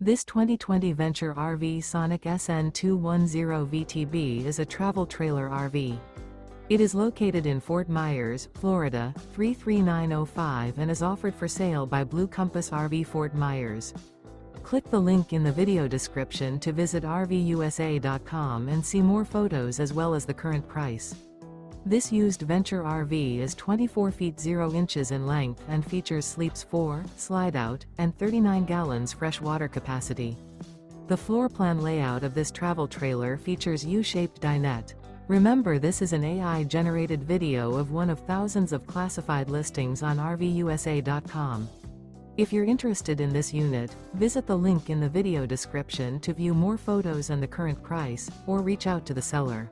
This 2020 Venture RV Sonic SN210VTB is a travel trailer RV. It is located in Fort Myers, Florida, 33905 and is offered for sale by Blue Compass RV Fort Myers. Click the link in the video description to visit RVUSA.com and see more photos as well as the current price. This used Venture RV is 24 feet 0 inches in length and features sleeps 4, Slideout, and 39 gallons fresh water capacity. The floor plan layout of this travel trailer features U-Shaped Dinette. Remember, this is an AI-generated video of one of thousands of classified listings on RVUSA.com. If you're interested in this unit, visit the link in the video description to view more photos and the current price, or reach out to the seller.